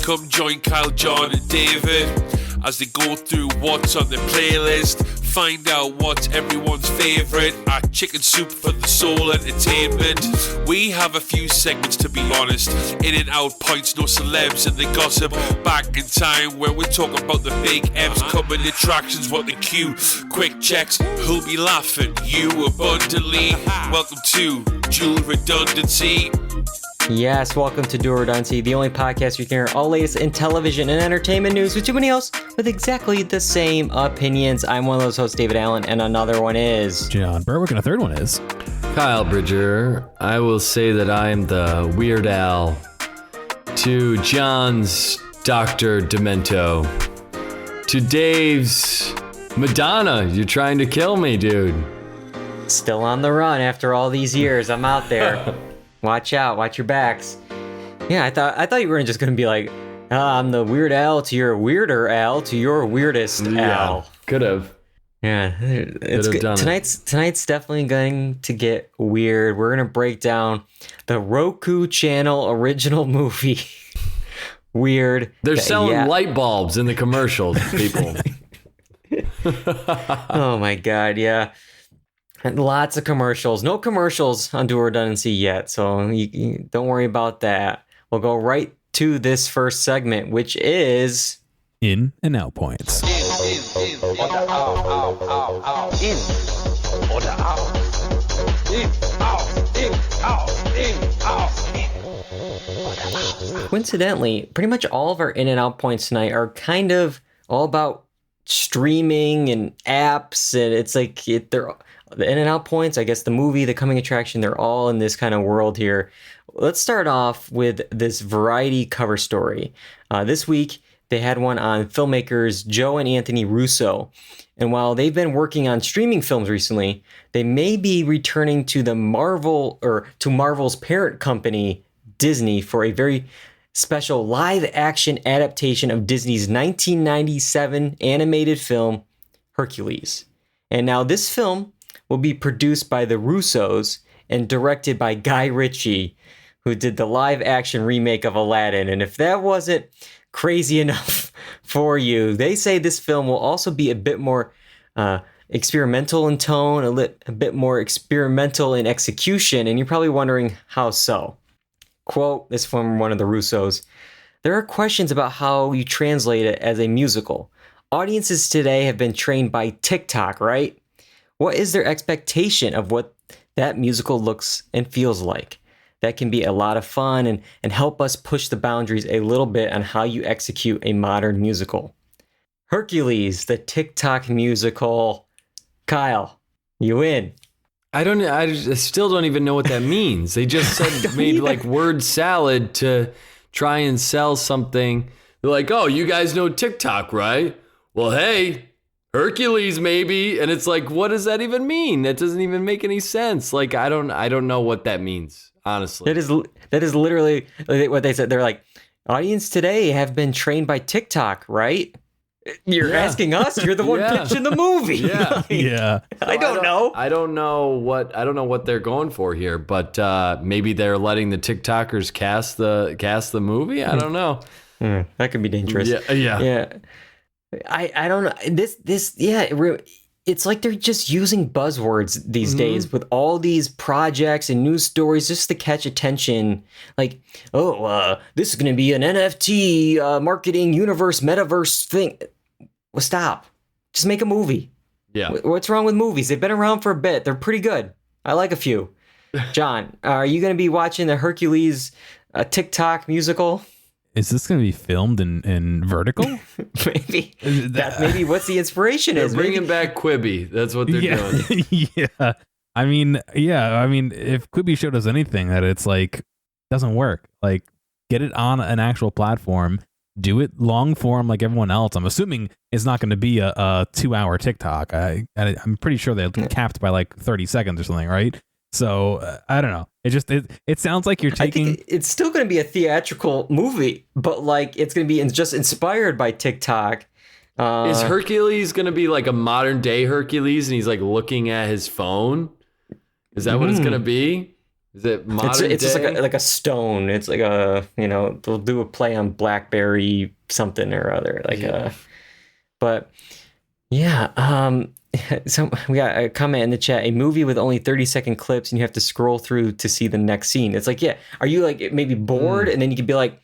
Come join Kyle, John, and David as they go through what's on the playlist. Find out what's everyone's favourite at Chicken Soup for the Soul Entertainment. We have a few segments, to be honest. In and out points, no celebs and the gossip. Back in time where we're talking about the big M's, coming attractions, what the cue. Quick checks, who'll be laughing? You abundantly. Welcome to Dual Redundancy. Yes, welcome to Dual Redundancy, the only podcast you can hear all latest in television and entertainment news with too many hosts with exactly the same opinions. I'm one of those hosts, David Allen, and another one is John Berwick, and a third one is Kyle Bridger. I will say that I am the Weird Al to John's Dr. Demento to Dave's Madonna. You're trying to kill me, dude. still on the run after all these years. I'm out there. Watch out, watch your backs. Yeah, I thought you were just gonna be like, I'm the Weird Al to your weirder Al to your weirdest Al. Could have. Yeah, it's good. Tonight's definitely going to get weird. We're gonna break down the Roku channel original movie. Weird. They're selling light bulbs in the commercials, people. Oh my god, yeah. And lots of commercials. No commercials on Dual Redundancy yet, so you don't worry about that. We'll go right to this first segment, which is in and out points. Coincidentally, pretty much all of our in and out points tonight are kind of all about streaming and apps, and it's like they're the in and out points, I guess the movie, the coming attraction, they're all in this kind of world here. Let's start off with this Variety cover story. This week, they had one on filmmakers Joe and Anthony Russo. And while they've been working on streaming films recently, they may be returning to Marvel's parent company, Disney, for a very special live-action adaptation of Disney's 1997 animated film, Hercules. And now this film will be produced by the Russos and directed by Guy Ritchie, who did the live-action remake of Aladdin. And if that wasn't crazy enough for you, they say this film will also be a bit more experimental in tone, a bit more experimental in execution, and you're probably wondering how so. Quote, this from one of the Russos: "There are questions about how you translate it as a musical. Audiences today have been trained by TikTok, right? What is their expectation of what that musical looks and feels like? That can be a lot of fun and help us push the boundaries a little bit on how you execute a modern musical." Hercules, the TikTok musical. Kyle, you in? I still don't even know what that means. They just said made like word salad to try and sell something. They're like, oh, you guys know TikTok, right? Well, hey, Hercules maybe. And it's like, what does that even mean? That doesn't even make any sense. Like, I don't know what that means, honestly. That is literally what they said. They're like, audience today have been trained by TikTok, right? You're asking us. You're the one pitching the movie. Yeah, yeah. So I don't know what they're going for here, but maybe they're letting the TikTokers cast the movie. I don't know. That could be dangerous. Yeah. I don't know. It's like they're just using buzzwords these days with all these projects and news stories just to catch attention. Like, this is going to be an NFT marketing universe, metaverse thing. Well, stop. Just make a movie. Yeah. What's wrong with movies? They've been around for a bit. They're pretty good. I like a few. John, are you going to be watching the Hercules TikTok musical? Is this going to be filmed in vertical? Maybe. That's maybe what's the inspiration they're is. bringing back Quibi. That's what they're doing. Yeah. I mean, if Quibi showed us anything, that it's like, doesn't work. Like, get it on an actual platform. Do it long form like everyone else. I'm assuming it's not going to be a 2-hour TikTok. I'm pretty sure they're capped by like 30 seconds or something, right? So I don't know. It sounds like you're taking. I think it's still going to be a theatrical movie, but like it's going to be just inspired by TikTok. Is Hercules going to be like a modern day Hercules, and he's like looking at his phone? Is that what it's going to be? Is it modern It's just day? like a stone. It's like a, they'll do a play on BlackBerry something or other. But yeah, so we got a comment in the chat, a movie with only 30-second clips and you have to scroll through to see the next scene. It's like, yeah, are you like maybe bored? And then you could be like,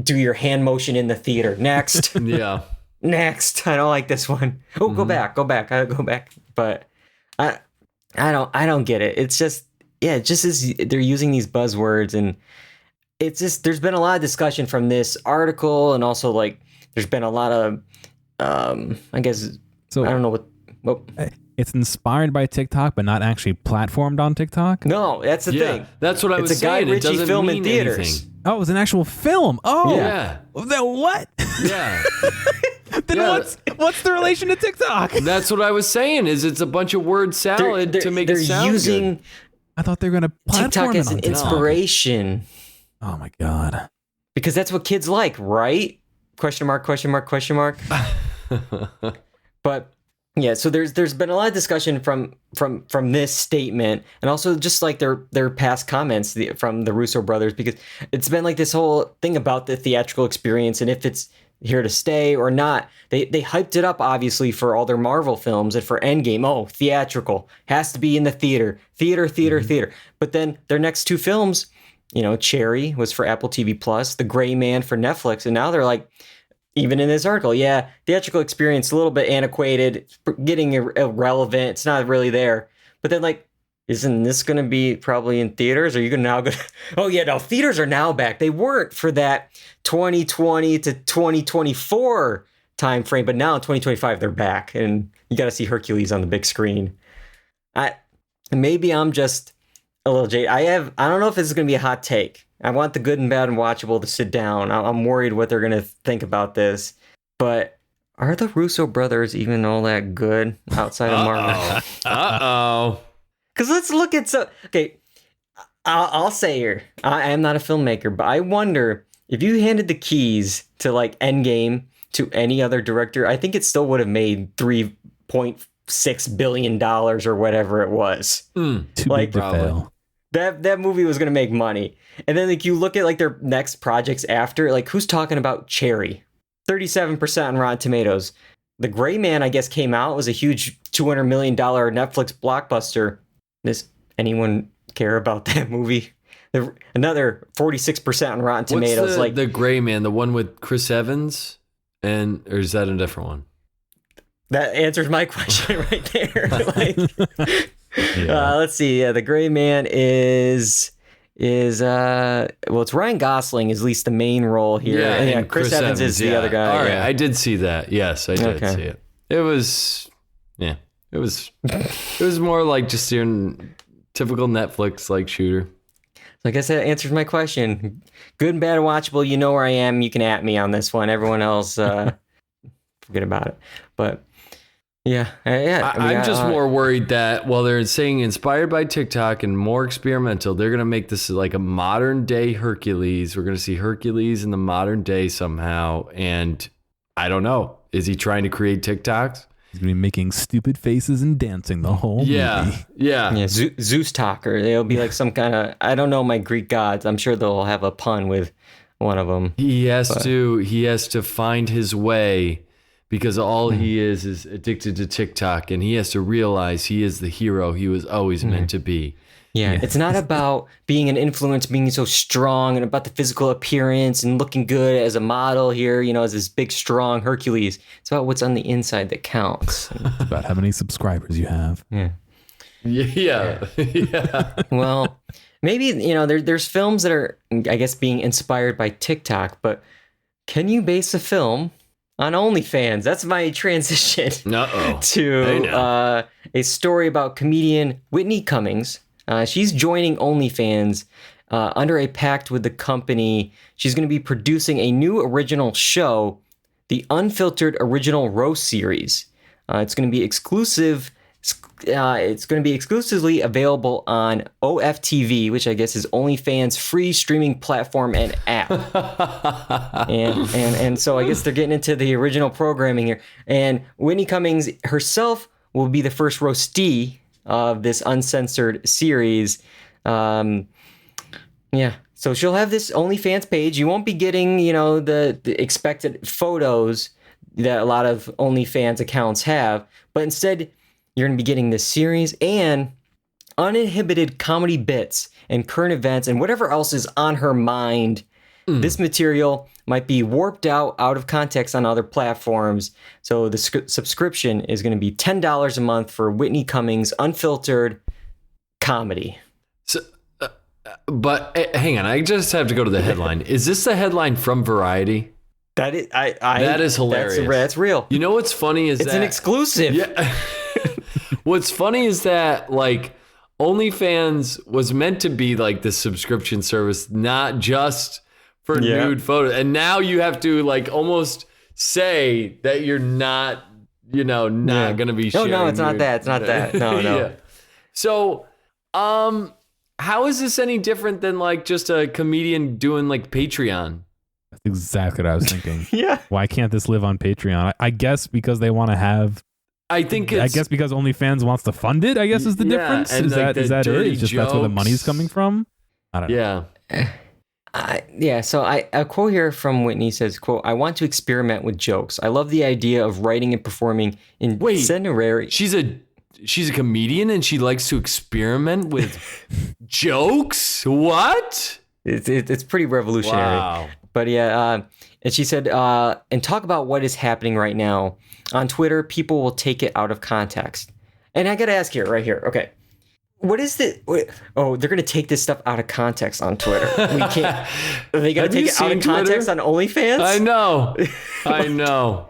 do your hand motion in the theater. Next. Yeah. Next. I don't like this one. Oh, go back. I go back. But I don't get it. It's just, yeah, it just is, they're using these buzzwords, and it's just, there's been a lot of discussion from this article, and also like there's been a lot of I guess, So I don't know what. it's inspired by TikTok, but not actually platformed on TikTok. No, that's the thing. That's what I was It's a Guy saying. It Ritchie doesn't film mean in theaters. anything. Oh, it was an actual film. Oh, Yeah. Then what? Yeah. Then Yeah. what's the relation to TikTok? That's what I was saying. Is it's a bunch of word salad to make it sound they're using good. I thought they were gonna TikTok platform as it on an TikTok. inspiration, Oh my god. because that's what kids like, right? Question mark, question mark, question mark. But yeah, so there's been a lot of discussion from this statement, and also just like their past comments from the Russo brothers, because it's been like this whole thing about the theatrical experience and if it's here to stay or not. They hyped it up obviously for all their Marvel films and for Endgame. Oh, theatrical, has to be in the theater. But then their next two films, Cherry was for Apple TV Plus, The Gray Man for Netflix, and now they're like, even in this article, yeah, theatrical experience a little bit antiquated, getting irrelevant. It's not really there. But then, like, isn't this going to be probably in theaters? Are you now going to? Oh yeah, no, theaters are now back. They weren't for that 2020 to 2024 time frame, but now in 2025 they're back, and you got to see Hercules on the big screen. Maybe I'm just a little jaded. I don't know if this is going to be a hot take. I want the good and bad and watchable to sit down. I'm worried what they're going to think about this. But are the Russo brothers even all that good outside of Marvel? Uh-oh. Because let's look at okay, I'll say here, I am not a filmmaker, but I wonder if you handed the keys to like Endgame to any other director, I think it still would have made $3.6 billion or whatever it was. Too Like, big to fail. That movie was gonna make money. And then like you look at like their next projects after, like who's talking about Cherry? 37% on Rotten Tomatoes. The Gray Man, I guess, came out. It was a huge $200 million Netflix blockbuster. Does anyone care about that movie? Another 46% on Rotten Tomatoes. What's the Gray Man, the one with Chris Evans? Or is that a different one? That answers my question right there. Yeah. Let's see. Yeah, the Gray Man is it's Ryan Gosling is at least the main role here. and Chris Evans is the other guy. All right, yeah. I did see that. Yes, I did see it. It was more like just your typical Netflix like shooter. So I guess that answers my question. Good and bad and watchable. You know where I am. You can at me on this one. Everyone else, forget about it. But yeah. I'm just more worried that while they're saying inspired by TikTok and more experimental, they're going to make this like a modern day Hercules. We're going to see Hercules in the modern day somehow. And I don't know. Is he trying to create TikToks? He's gonna be making stupid faces and dancing the whole movie. Yeah, Zeus talker. They'll be like some kind of, I don't know my Greek gods. I'm sure they'll have a pun with one of them. He has to find his way, because all he is addicted to TikTok, and he has to realize he is the hero he was always meant to be. Yeah, it's not about being an influence, being so strong, and about the physical appearance and looking good as a model here, as this big, strong Hercules. It's about what's on the inside that counts. It's about how many subscribers you have. Yeah. Well, maybe, there's films that are, I guess, being inspired by TikTok, but can you base a film on OnlyFans? That's my transition to a story about comedian Whitney Cummings. She's joining OnlyFans under a pact with the company. She's going to be producing a new original show, the Unfiltered Original Roast Series. It's going to be exclusive. It's going to be exclusively available on OFTV, which I guess is OnlyFans' free streaming platform and app. and so I guess they're getting into the original programming here. And Whitney Cummings herself will be the first roastee of this uncensored series. Yeah. So she'll have this OnlyFans page. You won't be getting, you know, the expected photos that a lot of OnlyFans accounts have, but instead you're going to be getting this series and uninhibited comedy bits and current events and whatever else is on her mind. This material might be warped out of context on other platforms. So the subscription is going to be $10 a month for Whitney Cummings unfiltered comedy. So, but hang on, I just have to go to the headline. Is this the headline from Variety? That is, that is hilarious. That's real. You know what's funny is it's an exclusive. Yeah. What's funny is that like OnlyFans was meant to be like the subscription service, not just for nude photos. And now you have to like almost say that you're not, you know, not going to be sharing. No, it's not that. It's not that. No. Yeah. So, how is this any different than like just a comedian doing like Patreon? That's exactly what I was thinking. Yeah. Why can't this live on Patreon? I guess because they want to have. I guess because OnlyFans wants to fund it. I guess is the difference. And is like that it? It's just that's where the jokes. money's coming from. I don't know. Yeah. So a quote here from Whitney says, "quote I want to experiment with jokes. I love the idea of writing and performing in scenarios." She's a comedian and she likes to experiment with jokes. What? It's pretty revolutionary. Wow. But yeah, and she said, and talk about what is happening right now on Twitter. People will take it out of context. And I got to ask here, right here. Okay. What is the? Oh, they're going to take this stuff out of context on Twitter. We can't. Are they going to take it out of context on OnlyFans? I know.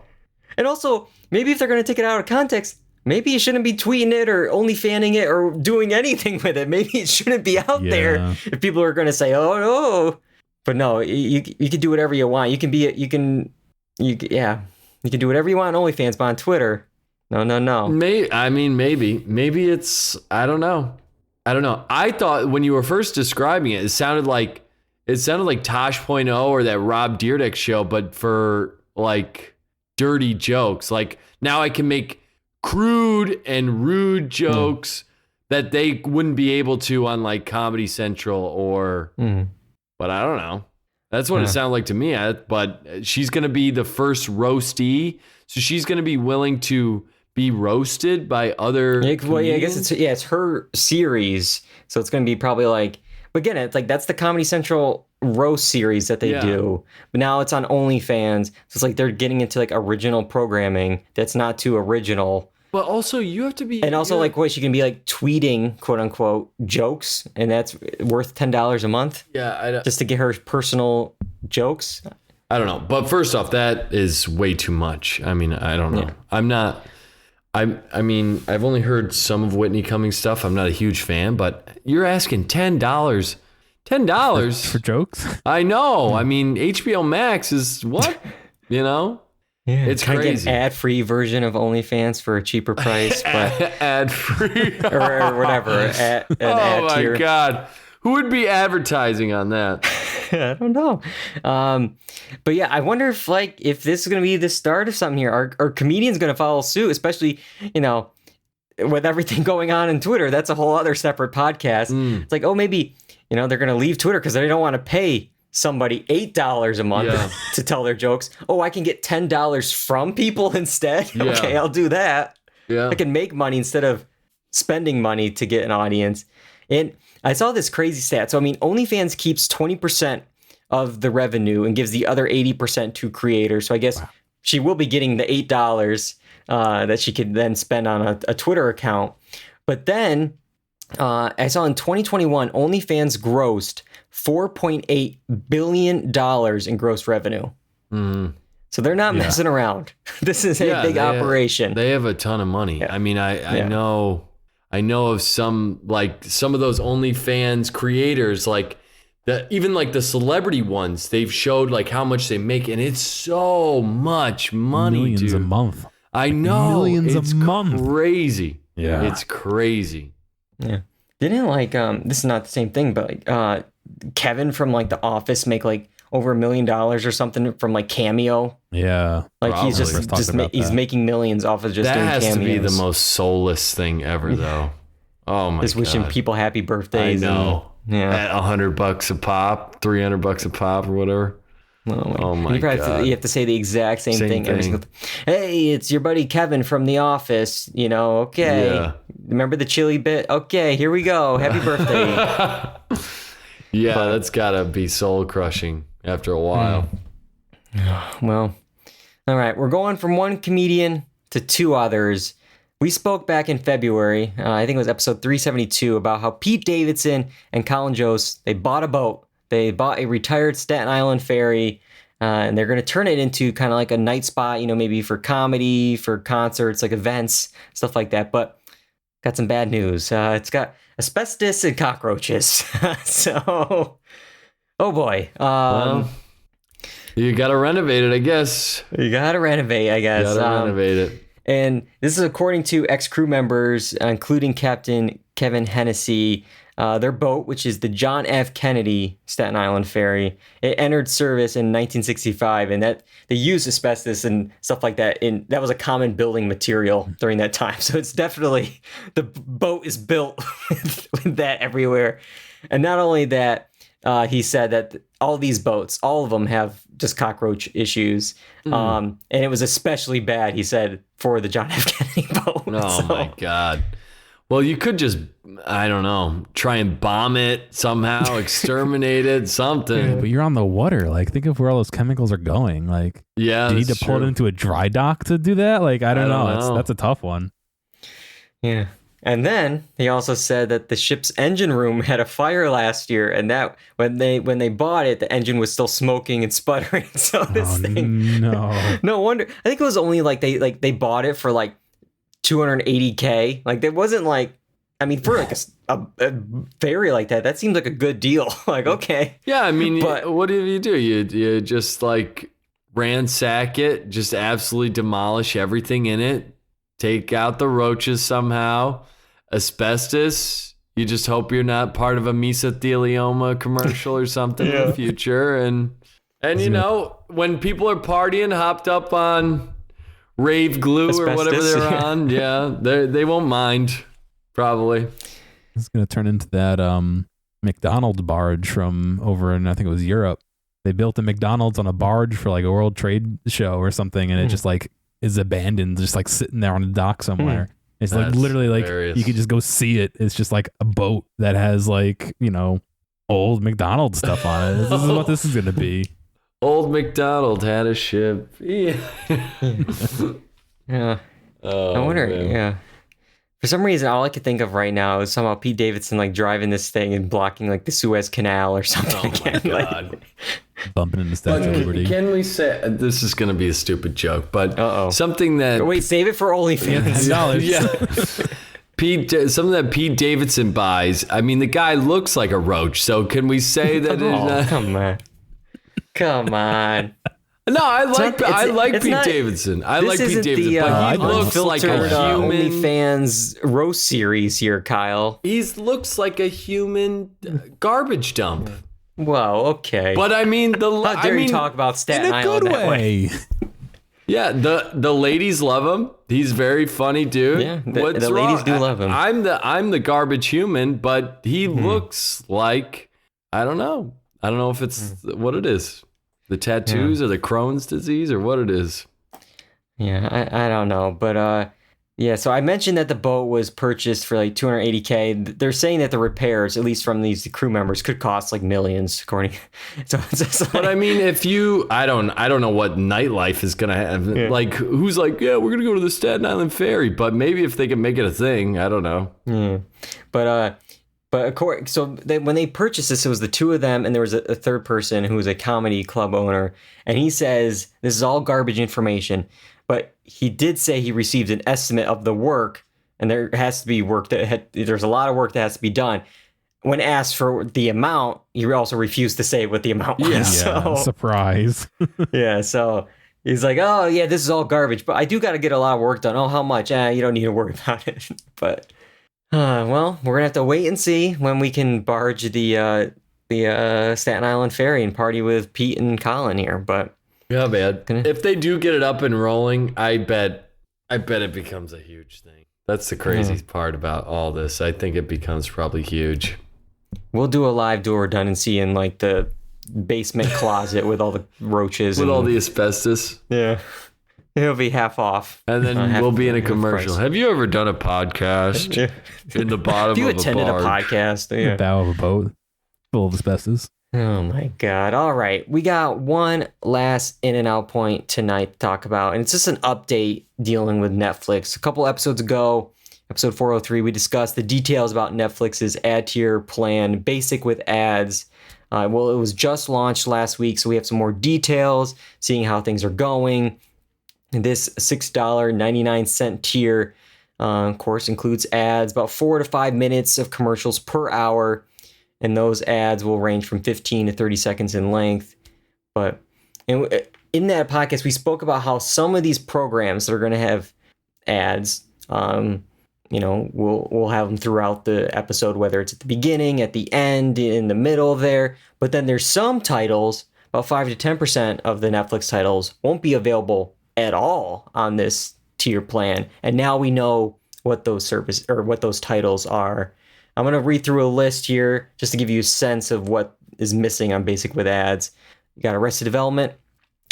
And also, maybe if they're going to take it out of context, maybe you shouldn't be tweeting it or OnlyFanning it or doing anything with it. Maybe it shouldn't be out there if people are going to say, "Oh no." But no, you can do whatever you want. You can do whatever you want on OnlyFans, but on Twitter, no. Maybe it's I don't know. I thought when you were first describing it, it sounded like Tosh.0 or that Rob Dyrdek show, but for like dirty jokes. Like now I can make crude and rude jokes that they wouldn't be able to on like Comedy Central or. But I don't know. That's what it sounded like to me. But she's going to be the first roastee. So she's going to be willing to be roasted by other comedians? I guess it's her series. So it's going to be probably like... But again, it's like that's the Comedy Central roast series that they do. But now it's on OnlyFans. So it's like they're getting into like original programming that's not too original. But also, you have to be... And also, like, what, she can be, like, tweeting, quote-unquote, jokes, and that's worth $10 a month? Yeah, just to get her personal jokes? I don't know. But first off, that is way too much. I mean, I don't know. Yeah. I mean, I've only heard some of Whitney Cummings stuff. I'm not a huge fan, but you're asking $10. $10? For jokes? I know. I mean, HBO Max is what? You know? Yeah, it's crazy. Get an ad-free version of OnlyFans for a cheaper price, but ad-free or whatever. Oh my god, who would be advertising on that? I don't know. But yeah, I wonder if this is going to be the start of something here. Are comedians going to follow suit? Especially, with everything going on in Twitter. That's a whole other separate podcast. It's like, oh, maybe they're going to leave Twitter because they don't want to pay somebody $8 a month to tell their jokes. Oh, I can get $10 from people instead. Yeah. Okay, I'll do that. Yeah. I can make money instead of spending money to get an audience. And I saw this crazy stat. So, I mean, OnlyFans keeps 20% of the revenue and gives the other 80% to creators. So I guess she will be getting the $8 that she could then spend on a Twitter account. But then I saw in 2021, OnlyFans grossed $4.8 billion in gross revenue. So they're not messing around. This is a big operation. They have a ton of money. Yeah. I mean, I know of some of those OnlyFans creators, like even like the celebrity ones, they've showed like how much they make, and it's so much money, Millions a month. I know. Millions a month. Crazy. Yeah. It's crazy. Yeah. Didn't this is not the same thing, but Kevin from like The Office make like over $1 million or something from like Cameo. Yeah. Like probably. he's making millions off of just doing cameos. That has to be the most soulless thing ever, though. Oh my Just god. wishing people happy I birthdays. know. Yeah. At $100 a pop, $300 a pop, or whatever. Oh my you probably god. you have to say the exact same thing every single time. Hey, it's your buddy Kevin from The Office. Okay. Yeah. Remember the chili bit? Okay, here we go. Happy birthday. Yeah, that's gotta be soul crushing after a while. Well, all right. We're going from one comedian to two others. We spoke back in February, I think it was episode 372, about how Pete Davidson and Colin Jost, they bought a boat. They bought a retired Staten Island ferry, and they're going to turn it into kind of like a night spot, maybe for comedy, for concerts, like events, stuff like that. But got some bad news. It's got asbestos and cockroaches. So, oh boy. Well, you gotta renovate it, I guess. You got to renovate, I guess. Gotta renovate it. And this is according to ex-crew members, including Captain Kevin Hennessy. Their boat, which is the John F. Kennedy Staten Island ferry, it entered service in 1965, and that they used asbestos and stuff like that. And that was a common building material during that time. So it's definitely, the boat is built with that everywhere. And not only that, he said that all these boats, all of them have just cockroach issues. And it was especially bad, he said, for the John F. Kennedy boat. Oh my god. Well, you could just, I don't know, try and bomb it somehow, exterminate it, something. But you're on the water. Like, think of where all those chemicals are going. Like, Yeah, do you need that's to pull it true. into a dry dock to do that? Like, I don't know. know. That's a tough one. Yeah. And then he also said that the ship's engine room had a fire last year, and that when they bought it, the engine was still smoking and sputtering. So this thing, No. no wonder. I think it was only like they bought it for like $280K. Like, it wasn't like, I mean, for like a ferry like that seems like a good deal. Like, okay. Yeah, I mean, But- what do? You just like ransack it, just absolutely demolish everything in it, take out the roaches somehow. Asbestos, you just hope you're not part of a mesothelioma commercial or something in the future. And when people are partying, hopped up on rave glue or whatever Asbestos, they're yeah. on, they won't mind, probably. It's going to turn into that McDonald's barge from over in, I think it was Europe. They built a McDonald's on a barge for like a World Trade Show or something, and it just like is abandoned, just like sitting there on a dock somewhere. It's like That's literally like hilarious. you could just go see it. It's just like a boat that has like, old McDonald's stuff on it. This is what this is going to be. Old MacDonald had a ship. Yeah. Yeah. Oh, I wonder. man. Yeah. For some reason, all I could think of right now is somehow Pete Davidson like driving this thing and blocking like the Suez Canal or something. Oh my again. Like, god. Bumping into Statue of Liberty. Can we say this is going to be a stupid joke, but Uh-oh. something that wait, save it for OnlyFans. something that Pete Davidson buys. I mean, the guy looks like a roach. So can we say that? Oh, come on. Come on. No, I like it's Pete not- Davidson. I This like Pete isn't Davidson, the, but he looks like a unfiltered, human. OnlyFans roast series here, Kyle. He looks like a human garbage dump. Whoa, okay. But I mean, How dare you talk about In Staten a Island good that way? way. Yeah, the ladies love him. He's very funny dude. Yeah, the What's ladies wrong? do love him. I'm the garbage human, but he looks like I don't know if it's what it is. The tattoos or the Crohn's disease or what it is. Yeah, I don't know, but yeah. So I mentioned that the boat was purchased for like $280K. They're saying that the repairs, at least from these crew members, could cost like millions, according. So it's just like, But I mean, if I don't know what nightlife is gonna have. Yeah. Like, who's like, yeah, we're gonna go to the Staten Island ferry. But maybe if they can make it a thing, I don't know. yeah. But according, when they purchased this, it was the two of them, and there was a third person who was a comedy club owner, and he says this is all garbage information. But he did say he received an estimate of the work, and there has to be work there's a lot of work that has to be done. When asked for the amount, he also refused to say what the amount was. Yeah. So, Surprise. yeah, so he's like, oh, yeah, this is all garbage, but I do got to get a lot of work done. Oh, how much? You don't need to worry about it. But, well, we're going to have to wait and see when we can barge the Staten Island ferry and party with Pete and Colin here. But Yeah, man. Gonna- If they do get it up and rolling, I bet it becomes a huge thing. That's the crazy part about all this. I think it becomes probably huge. We'll do a live dual redundancy in like the basement closet with all the roaches. With all the asbestos. Yeah. It'll be half off. And then we'll be in a commercial. Have you ever done a podcast in the bottom of a bar? Have you attended a podcast? The bow of a boat full of asbestos. Oh my God. All right. We got one last in and out point tonight to talk about, and it's just an update dealing with Netflix. A couple episodes ago, episode 403, we discussed the details about Netflix's ad tier plan, basic with ads. Well, it was just launched last week, so we have some more details, seeing how things are going. And this $6.99 tier, of course, includes ads, about 4 to 5 minutes of commercials per hour. And those ads will range from 15 to 30 seconds in length. But in that podcast, we spoke about how some of these programs that are going to have ads, we'll have them throughout the episode, whether it's at the beginning, at the end, in the middle there. But then there's some titles, about 5 to 10% of the Netflix titles won't be available at all on this tier plan. And now we know what those what those titles are. I'm going to read through a list here just to give you a sense of what is missing on Basic with Ads. You got Arrested Development,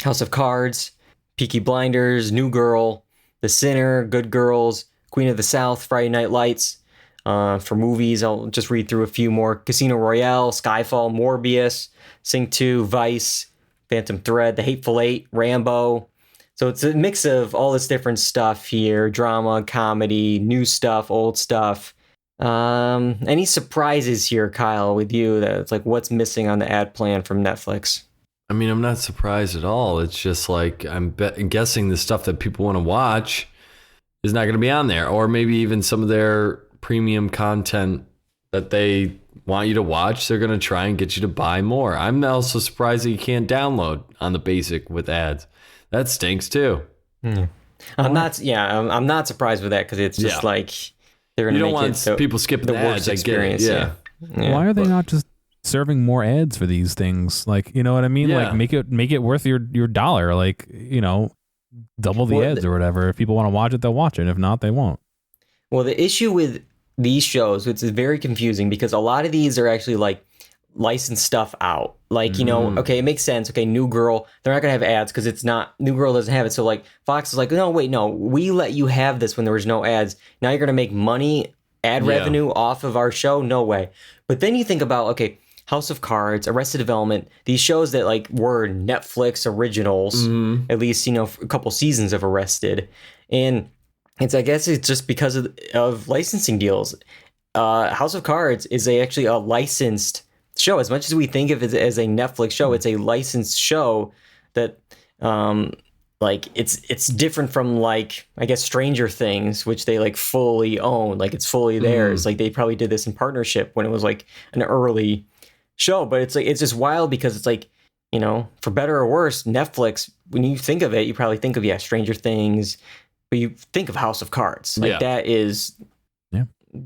House of Cards, Peaky Blinders, New Girl, The Sinner, Good Girls, Queen of the South, Friday Night Lights. For movies, I'll just read through a few more. Casino Royale, Skyfall, Morbius, Sing 2, Vice, Phantom Thread, The Hateful Eight, Rambo. So it's a mix of all this different stuff here. Drama, comedy, new stuff, old stuff. Any surprises here, Kyle, with you? That it's like, what's missing on the ad plan from Netflix? I mean, I'm not surprised at all. It's just like I'm guessing the stuff that people want to watch is not going to be on there, or maybe even some of their premium content that they want you to watch. They're going to try and get you to buy more. I'm also surprised that you can't download on the Basic with ads. That stinks too. I'm not surprised with that because it's just like. You don't want people skipping the ads. Experience. Yeah. Why are they not just serving more ads for these things? Like, you know what I mean? Yeah. Like, make it worth your dollar. Like, double the ads or whatever. If people want to watch it, they'll watch it. If not, they won't. Well, the issue with these shows, it's very confusing because a lot of these are actually like licensed stuff out. Like, okay, it makes sense. Okay, New Girl, they're not going to have ads because it's not, New Girl doesn't have it. So like Fox is like, no, we let you have this when there was no ads. Now you're going to make money, ad revenue off of our show? No way. But then you think about, okay, House of Cards, Arrested Development, these shows that like were Netflix originals, at least, a couple seasons of Arrested. And I guess it's just because of licensing deals. House of Cards is actually a licensed show. As much as we think of it as a Netflix show, it's a licensed show that it's different from like, I guess, Stranger Things, which they like fully own, like it's fully theirs. Like they probably did this in partnership when it was like an early show. But it's like, it's just wild because it's like, for better or worse, Netflix, when you think of it, you probably think of Stranger Things, but you think of House of Cards. Like that is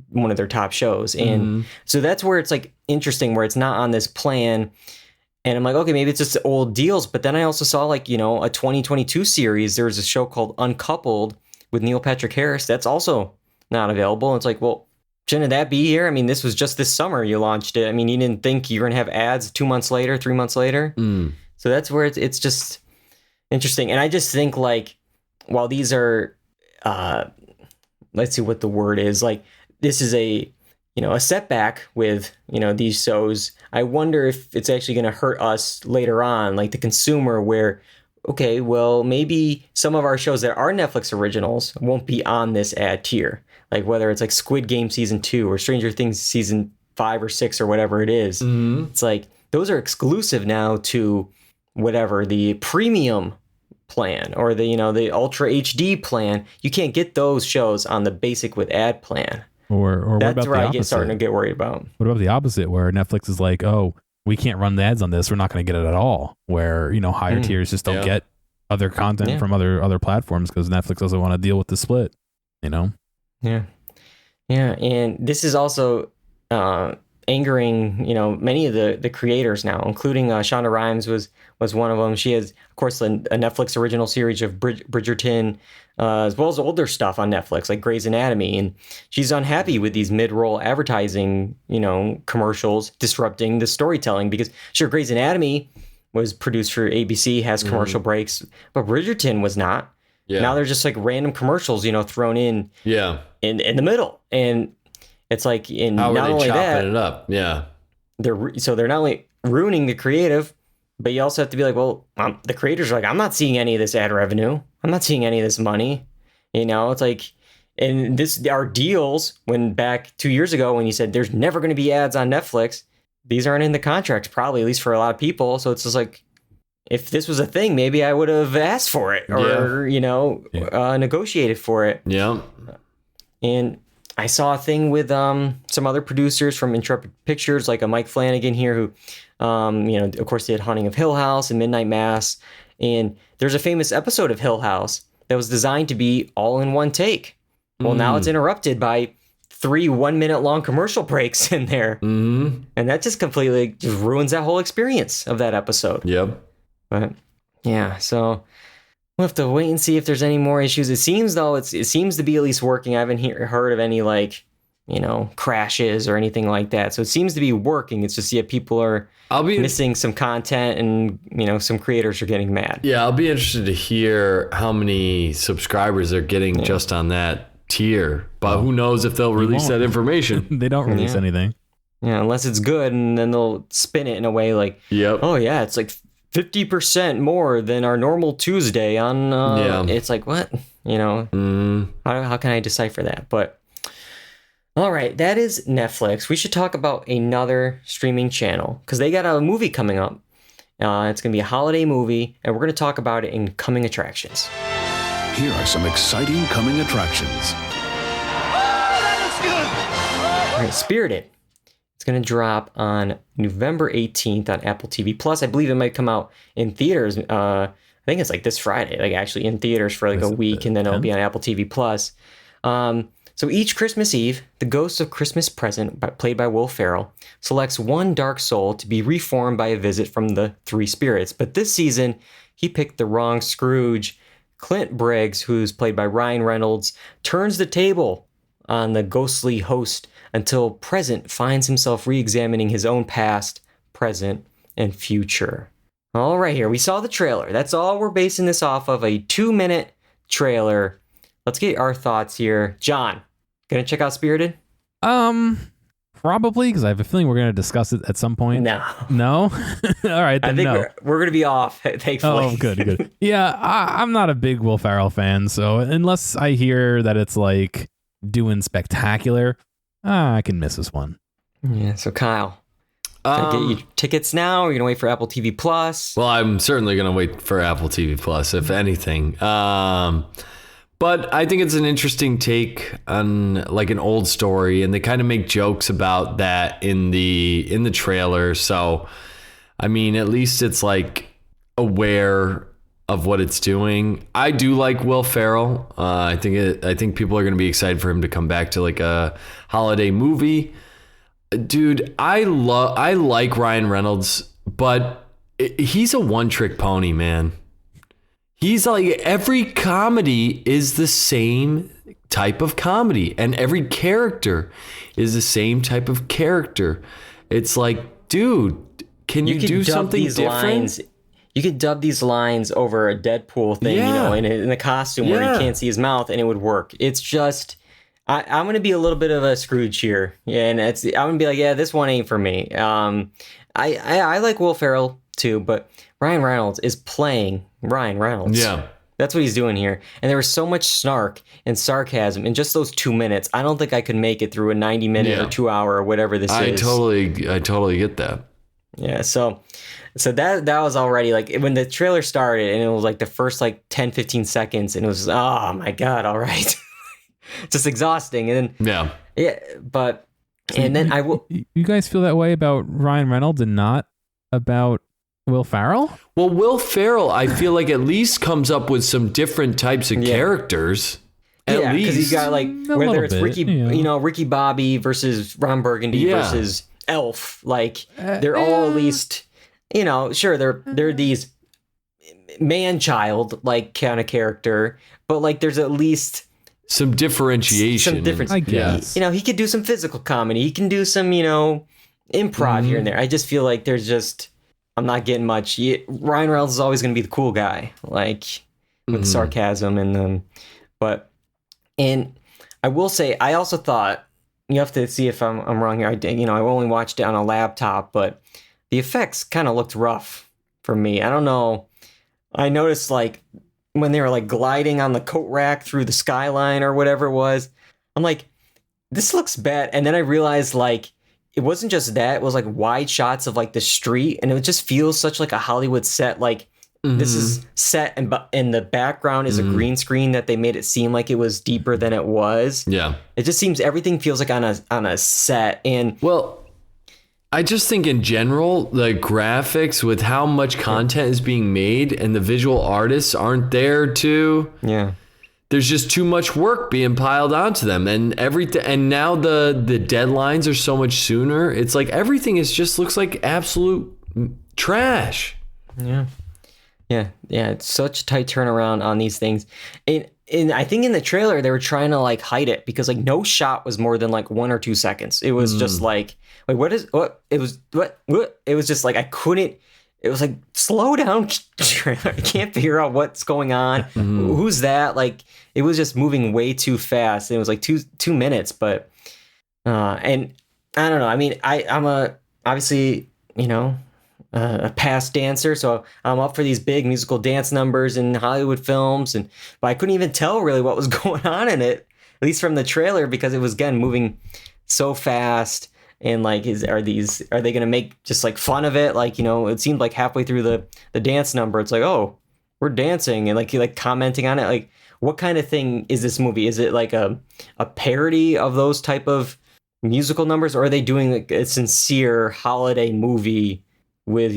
one of their top shows. And so that's where it's like interesting, where it's not on this plan. And I'm like, okay, maybe it's just old deals. But then I also saw like, a 2022 series. There was a show called Uncoupled with Neil Patrick Harris. That's also not available. And it's like, well, shouldn't that be here? I mean, this was just this summer you launched it. I mean, you didn't think you're going to have ads 2 months later, 3 months later. So that's where it's just interesting. And I just think like, while these are, let's see what the word is, like, this is a setback with, these shows. I wonder if it's actually going to hurt us later on, like the consumer, where, okay, well, maybe some of our shows that are Netflix originals won't be on this ad tier. Like whether it's like Squid Game season 2 or Stranger Things season 5 or 6 or whatever it is. It's like those are exclusive now to whatever the premium plan or the the Ultra HD plan. You can't get those shows on the Basic with ad plan. Or that's what about where the I opposite? get starting to get worried about. What about the opposite, where Netflix is like, oh, we can't run the ads on this, we're not going to get it at all, where higher tiers just don't get other content from other platforms because Netflix doesn't want to deal with the split. And this is also angering, many of the creators now, including Shonda Rhimes was one of them. She has, of course, a Netflix original series of Bridgerton, as well as older stuff on Netflix, like Grey's Anatomy. And she's unhappy with these mid-roll advertising, commercials disrupting the storytelling, because sure, Grey's Anatomy was produced for ABC, has commercial breaks, but Bridgerton was not. Yeah. Now they're just like random commercials, thrown in the middle. And it's like, in how not are only they chopping that, it up? Yeah. they're not only ruining the creative, but you also have to be like, well, the creators are like, I'm not seeing any of this ad revenue. I'm not seeing any of this money. It's like, and our deals when back 2 years ago when you said there's never going to be ads on Netflix, these aren't in the contracts, probably, at least for a lot of people. So it's just like, if this was a thing, maybe I would have asked for it or, negotiated for it. Yeah. And I saw a thing with some other producers from Intrepid Pictures, like a Mike Flanagan here, who, of course, did Haunting of Hill House and Midnight Mass. And there's a famous episode of Hill House that was designed to be all in one take. Well, now it's interrupted by 3 1-minute long commercial breaks in there. Mm-hmm. And that just completely ruins that whole experience of that episode. Yep. But yeah, so we'll have to wait and see if there's any more issues. It seems, though, it seems to be at least working. I haven't heard of any, crashes or anything like that. So it seems to be working. It's just, people are missing some content and, some creators are getting mad. Yeah, I'll be interested to hear how many subscribers they're getting just on that tier. But who knows if they'll release that information. They don't release anything. Yeah, unless it's good, and then they'll spin it in a way like, oh, yeah, it's like 50% more than our normal Tuesday on, it's like, what? How can I decipher that? But, all right, that is Netflix. We should talk about another streaming channel, because they got a movie coming up. It's going to be a holiday movie, and we're going to talk about it in coming attractions. Here are some exciting coming attractions. All right, Spirited. It's going to drop on November 18th on Apple TV Plus. I believe it might come out in theaters. I think it's like this Friday, like actually in theaters for like a week, and then it'll be on Apple TV Plus. So each Christmas Eve, the ghost of Christmas Present, played by Will Ferrell, selects one dark soul to be reformed by a visit from the 3 spirits. But this season, he picked the wrong Scrooge. Clint Briggs, who's played by Ryan Reynolds, turns the table on the ghostly host until Present finds himself re-examining his own past, present, and future. All right, here, we saw the trailer. That's all we're basing this off of, a 2-minute trailer. Let's get our thoughts here. John, gonna check out Spirited? Probably, because I have a feeling we're going to discuss it at some point. No. All right, then I think no. we're going to be off, thankfully. Oh, good. Yeah, I'm not a big Will Ferrell fan, so unless I hear that it's like doing spectacular, I can miss this one. Yeah, so Kyle, get your tickets now, or are you going to wait for Apple TV Plus? Well, I'm certainly going to wait for Apple TV Plus, if anything. But I think it's an interesting take on like an old story, and they kind of make jokes about that in the trailer. So, I mean, at least it's like aware of what it's doing. I do like Will Ferrell. I think people are going to be excited for him to come back to like a holiday movie. Dude, I like Ryan Reynolds, but he's a one-trick pony, man. He's like, every comedy is the same type of comedy, and every character is the same type of character. It's like, dude, can you do something different? You could dub these lines over a Deadpool thing, in a costume where you can't see his mouth, and it would work. It's just, I'm going to be a little bit of a Scrooge here, and I'm going to be like, yeah, this one ain't for me. I like Will Ferrell too, but Ryan Reynolds is playing Ryan Reynolds. Yeah. That's what he's doing here. And there was so much snark and sarcasm in just those 2 minutes. I don't think I could make it through a 90-minute or 2 hour or whatever this is. I totally get that. Yeah, so that was already like when the trailer started, and it was like the first like 10, 15 seconds, and it was, oh my God, all right. Just exhausting. And then but and then I will. You guys feel that way about Ryan Reynolds and not about Will Ferrell? Well, Will Ferrell, I feel like at least comes up with some different types of characters. At least, because he's got like whether it's Ricky, Ricky Bobby versus Ron Burgundy versus elf. Like they're all at least, sure they're these man-child like kind of character, but like there's at least some differentiation. Some difference. I guess. He could do some physical comedy. He can do some, improv here and there. I just feel like I'm not getting much. Ryan Reynolds is always going to be the cool guy, like with sarcasm and and I will say, I also thought, you have to see if I'm wrong here. I only watched it on a laptop, but the effects kind of looked rough for me. I don't know. I noticed like when they were like gliding on the coat rack through the skyline or whatever it was, I'm like, this looks bad. And then I realized like, it wasn't just that, it was like wide shots of like the street, and it just feels such like a Hollywood set. Like this is set and in the background is a green screen that they made it seem like it was deeper than it was. Yeah. It just seems everything feels like on a set. And well, I just think in general, the graphics with how much content is being made and the visual artists aren't there to. Yeah. There's just too much work being piled onto them, and everything. And now the deadlines are so much sooner. It's like everything just looks like absolute trash. Yeah. It's such a tight turnaround on these things. And I think in the trailer they were trying to like hide it because like no shot was more than like 1 or 2 seconds. It was just like it was just like I couldn't. It was like, slow down, trailer. I can't figure out what's going on. Who's that? Like, it was just moving way too fast. It was like two minutes, but and I don't know. I mean, I'm obviously a past dancer, so I'm up for these big musical dance numbers in Hollywood films, but I couldn't even tell really what was going on in it, at least from the trailer, because it was again moving so fast. And like, are they gonna make just like fun of it? Like, it seemed like halfway through the dance number, it's like, oh, we're dancing, and like you like commenting on it. Like, what kind of thing is this movie? Is it like a parody of those type of musical numbers, or are they doing like a sincere holiday movie with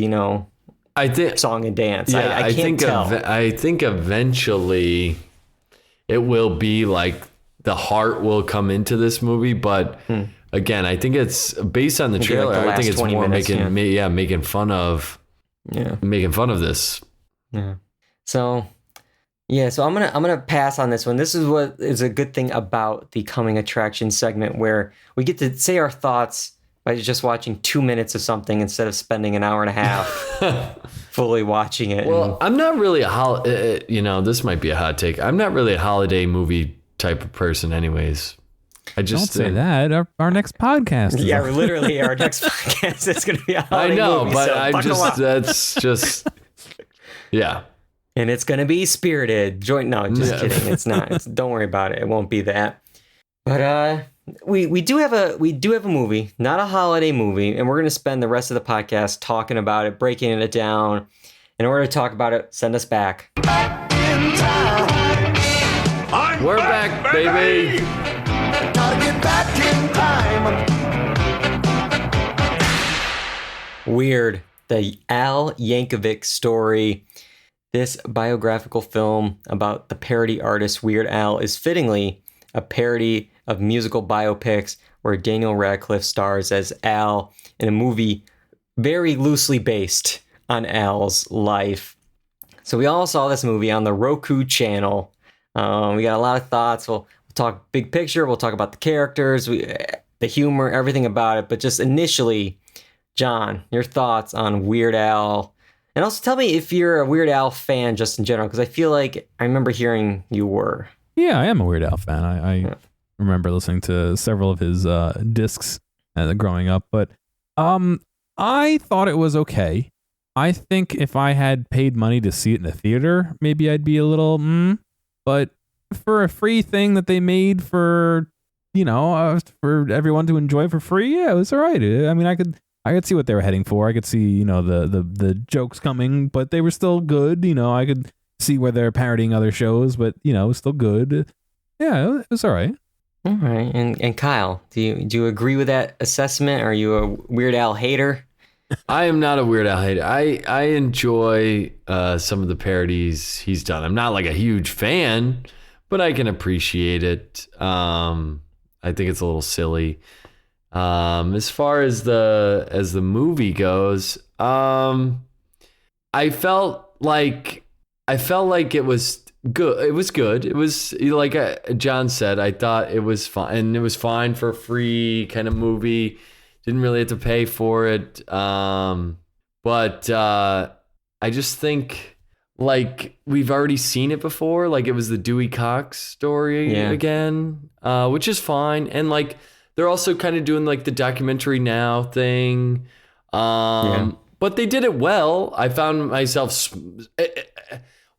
I think song and dance? Yeah, I can't tell. I think eventually it will be like the heart will come into this movie, but. Again, I think it's based on the trailer. Like I think it's more minutes, making fun of this. Yeah. So I'm gonna pass on this one. This is what is a good thing about the coming attraction segment, where we get to say our thoughts by just watching 2 minutes of something instead of spending an hour and a half fully watching it. Well, I'm not really this might be a hot take. I'm not really a holiday movie type of person, anyways. I just don't say that. Our next podcast. Yeah, literally, our next podcast is going to be a holiday movie. But so that's just, yeah. And it's going to be Spirited. No, just kidding. It's not. Don't worry about it. It won't be that. But we do have a movie, not a holiday movie, and we're going to spend the rest of the podcast talking about it, breaking it down. In order to talk about it, send us back. We're back, baby. Gotta get back in time. Weird. The Al Yankovic story. This biographical film about the parody artist Weird Al is fittingly a parody of musical biopics where Daniel Radcliffe stars as Al in a movie very loosely based on Al's life. So we all saw this movie on the Roku channel. We got a lot of thoughts. We'll talk big picture. We'll talk about the characters, the humor, everything about it. But just initially, John, your thoughts on Weird Al. And also tell me if you're a Weird Al fan just in general, because I feel like I remember hearing you were. Yeah, I am a Weird Al fan. I remember listening to several of his discs growing up. But I thought it was okay. I think if I had paid money to see it in the theater, maybe I'd be a little, but for a free thing that they made for everyone to enjoy for free, yeah, it was all right. I mean, I could see what they were heading for. I could see, the jokes coming, but they were still good. I could see where they're parodying other shows, but it was still good. Yeah, it was all right. All right. And Kyle, do you agree with that assessment? Are you a Weird Al hater? I am not a Weird Al hater. I enjoy some of the parodies he's done. I'm not like a huge fan, but I can appreciate it. I think it's a little silly. As far as the movie goes, I felt like it was good. It was good. It was like John said. I thought it was fine, and it was fine for a free kind of movie. Didn't really have to pay for it. But I just think like we've already seen it before. Like it was the Dewey Cox story again, which is fine. And like they're also kind of doing like the documentary now thing. But they did it well. I found myself.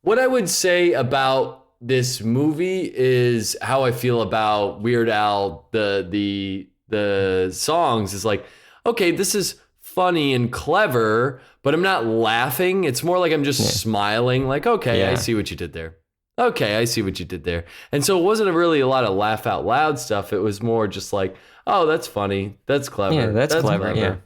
What I would say about this movie is how I feel about Weird Al. The songs is like, okay, this is funny and clever, but I'm not laughing. It's more like I'm just smiling. Like, okay, I see what you did there. Okay, I see what you did there. And so it wasn't really a lot of laugh out loud stuff. It was more just like, oh, that's funny. That's clever. Yeah, that's clever. Yeah.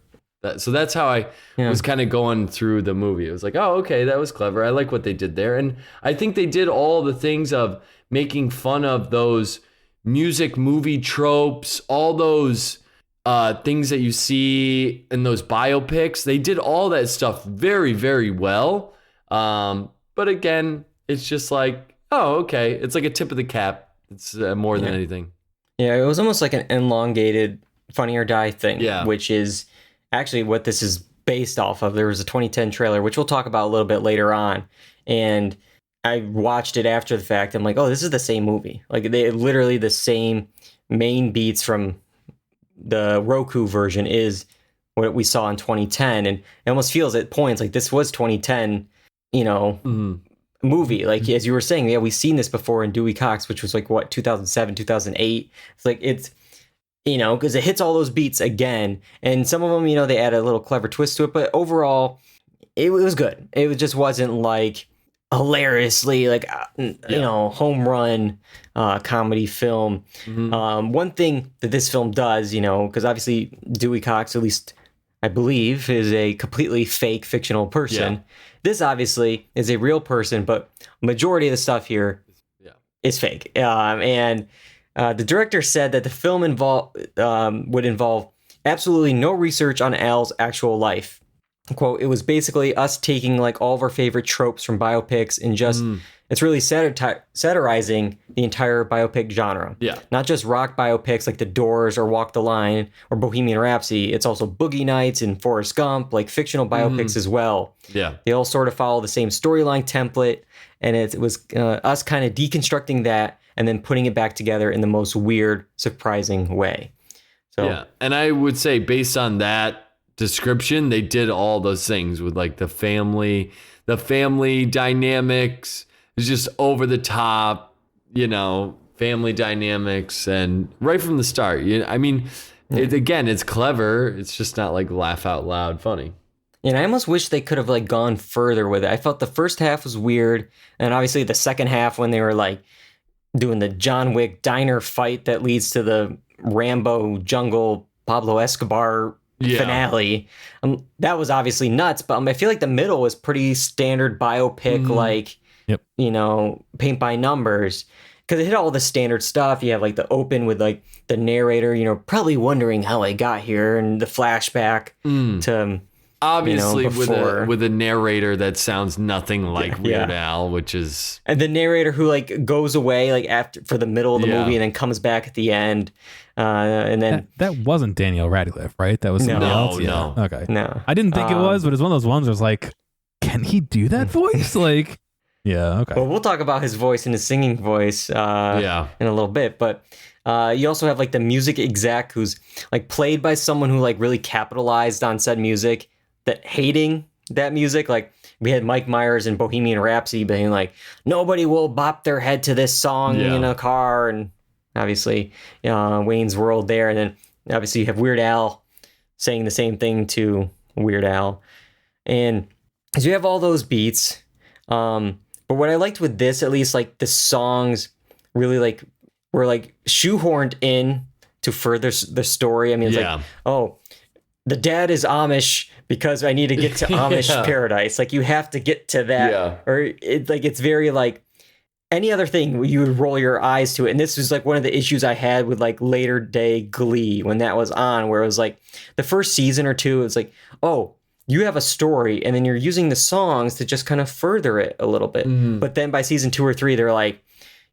So that's how I was kind of going through the movie. It was like, oh, okay, that was clever. I like what they did there. And I think they did all the things of making fun of those music movie tropes, all those things that you see in those biopics. They did all that stuff very, very well. But again, it's just like, oh, okay. It's like a tip of the cap. It's more than anything. Yeah, it was almost like an elongated Funny or Die thing, which is actually what this is based off of. There was a 2010 trailer, which we'll talk about a little bit later on. And I watched it after the fact. I'm like, oh, this is the same movie. Like they literally the same main beats from the Roku version is what we saw in 2010. And it almost feels at points like this was 2010, movie. Like as you were saying, we've seen this before in Dewey Cox, which was like what, 2007, 2008. It's like it's because it hits all those beats again, and some of them, they add a little clever twist to it, but overall, it was good. It just wasn't like hilariously like home run comedy film. One thing that this film does, because obviously Dewey Cox, at least I believe, is a completely fake fictional person. Yeah. This obviously is a real person, but majority of the stuff here is fake. And the director said that the film would involve absolutely no research on Al's actual life. Quote, it was basically us taking like all of our favorite tropes from biopics and just, it's really satirizing the entire biopic genre. Yeah. Not just rock biopics like The Doors or Walk the Line or Bohemian Rhapsody. It's also Boogie Nights and Forrest Gump, like fictional biopics as well. Yeah. They all sort of follow the same storyline template. And it was us kind of deconstructing that and then putting it back together in the most weird, surprising way. So, yeah, and I would say based on that description, they did all those things with like the family dynamics is just over the top, family dynamics, and right from the start. It's clever. It's just not like laugh out loud funny. And I almost wish they could have like gone further with it. I felt the first half was weird, and obviously the second half when they were like doing the John Wick diner fight that leads to the Rambo jungle Pablo Escobar finale. That was obviously nuts, but I feel like the middle was pretty standard biopic, paint by numbers, because it hit all the standard stuff. You have like the open with like the narrator, probably wondering how I got here, and the flashback to obviously with a narrator that sounds nothing like Weird Al, which is, and the narrator who like goes away like after for the middle of the movie and then comes back at the end, and then that wasn't Daniel Radcliffe, right? That was somebody else. No. Okay, no, I didn't think it was, but it's one of those ones where it's like, can he do that voice? Like, okay. Well, we'll talk about his voice and his singing voice in a little bit, but. You also have like the music exec who's like played by someone who like really capitalized on said music, that hating that music. Like we had Mike Myers in Bohemian Rhapsody being like, nobody will bop their head to this song in a car. And obviously Wayne's World there. And then obviously you have Weird Al saying the same thing to Weird Al. And so you have all those beats. But what I liked with this, at least like the songs really like were like shoehorned in to further the story. I mean, it's like, oh, the dad is Amish because I need to get to Amish paradise. Like you have to get to that, or it's like it's very like any other thing, you would roll your eyes to it. And this was like one of the issues I had with like later day Glee when that was on, where it was like the first season or two, it's like, oh, you have a story and then you're using the songs to just kind of further it a little bit. But then by season 2 or 3, they're like,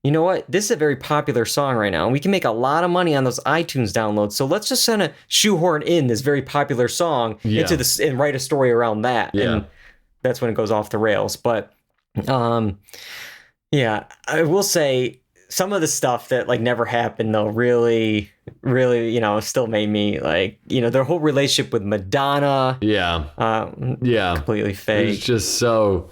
you know what? This is a very popular song right now, and we can make a lot of money on those iTunes downloads. So let's just kind of shoehorn in this very popular song into this and write a story around that. Yeah. And that's when it goes off the rails. But yeah, I will say some of the stuff that like never happened though really, you know, still made me like, you know, their whole relationship with Madonna. Yeah. Completely fake. It's just so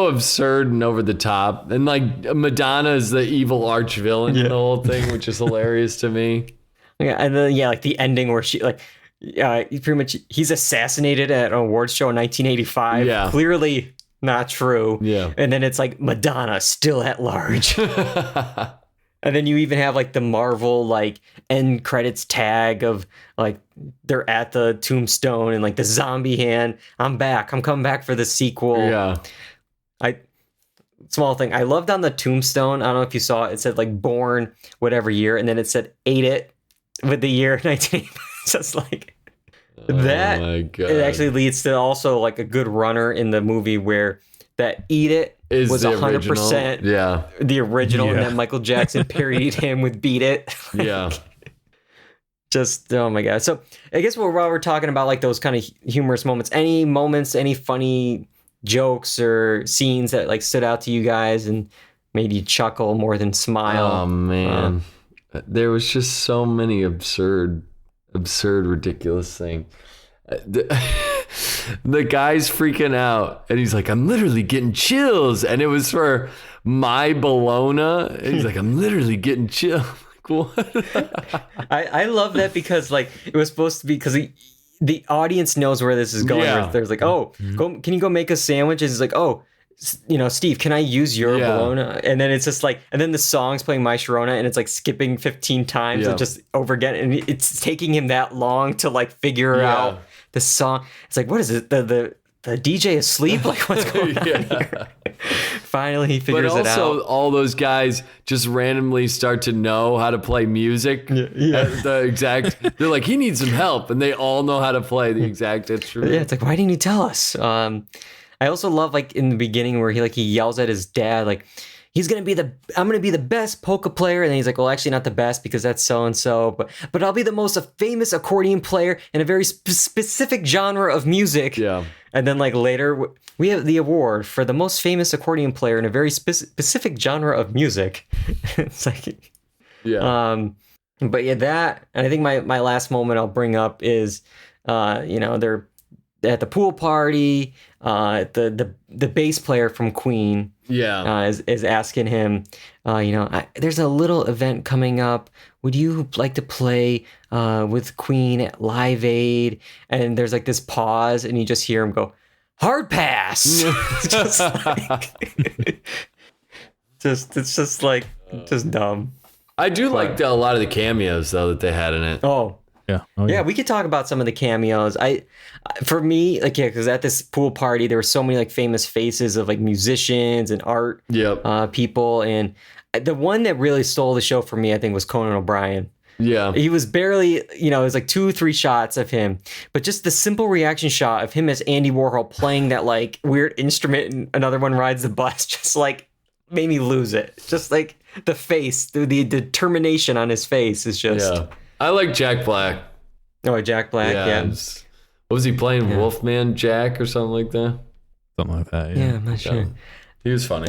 absurd and over the top. And like Madonna is the evil arch villain in the whole thing, which is hilarious to me. Yeah, and then like the ending where she like pretty much he's assassinated at an awards show in 1985. Yeah. Clearly not true. Yeah. And then it's like Madonna still at large. And then you even have like the Marvel like end credits tag of like they're at the tombstone and like the zombie hand. I'm back. I'm coming back for the sequel. Yeah. Small thing. I loved on the tombstone. I don't know if you saw it. It said like born whatever year, and then it said ate it with the year 1980. So it's like that. Oh my God. It actually leads to also like a good runner in the movie where that eat it Is was the 100% Yeah. the original, and Yeah. then Michael Jackson parodied him with beat it. Yeah. Just oh my God. So I guess while we're talking about like those kind of humorous moments, any funny jokes or scenes that like stood out to you guys and made you chuckle more than smile? Oh man. There was just so many absurd, ridiculous things. The guy's freaking out and he's like, I'm literally getting chills. And it was for My Bologna. And he's like, I'm literally getting chills. Like, what? I love that because like it was supposed to be because the audience knows where this is going. Yeah. Where there's like, oh, can you go make a sandwich? And he's like, oh, you know, Steve, can I use your bologna? And then it's just like, and then the song's playing My Sharona and it's like skipping 15 times and just over again. And it's taking him that long to like figure out the song. It's like, what is it? The DJ asleep? Like what's going on here? Finally, he figures it out. But also, all those guys just randomly start to know how to play music. They're like, he needs some help, and they all know how to play the exact instrument. Yeah, it's like, why didn't you tell us? I also love like in the beginning where he yells at his dad, like, I'm gonna be the best polka player, and then he's like, well, actually not the best because that's so and so, but I'll be the most famous accordion player in a very specific genre of music. Yeah. And then like later we have the award for the most famous accordion player in a very specific genre of music. It's like, but yeah, that, and I think my last moment I'll bring up is, you know, they're at the pool party. The bass player from Queen, is asking him, you know, there's a little event coming up. Would you like to play with Queen at Live Aid? And there's like this pause, and you just hear him go, hard pass. It's just like, it's just like, just dumb. I do like a lot of the cameos though that they had in it. Oh. Yeah. Yeah, we could talk about some of the cameos. For me, like, yeah, because at this pool party, there were so many like famous faces of like musicians and art people. And the one that really stole the show for me, I think, was Conan O'Brien. Yeah. He was barely, you know, it was like 2 or 3 shots of him, but just the simple reaction shot of him as Andy Warhol playing that like weird instrument and Another One Rides the Bus just like made me lose it. Just like the face, the determination on his face is just. Yeah. I like Jack Black. Oh, Jack Black, yeah. What was he playing? Wolfman Jack or something like that? Something like that. Yeah, I'm not sure. He was funny.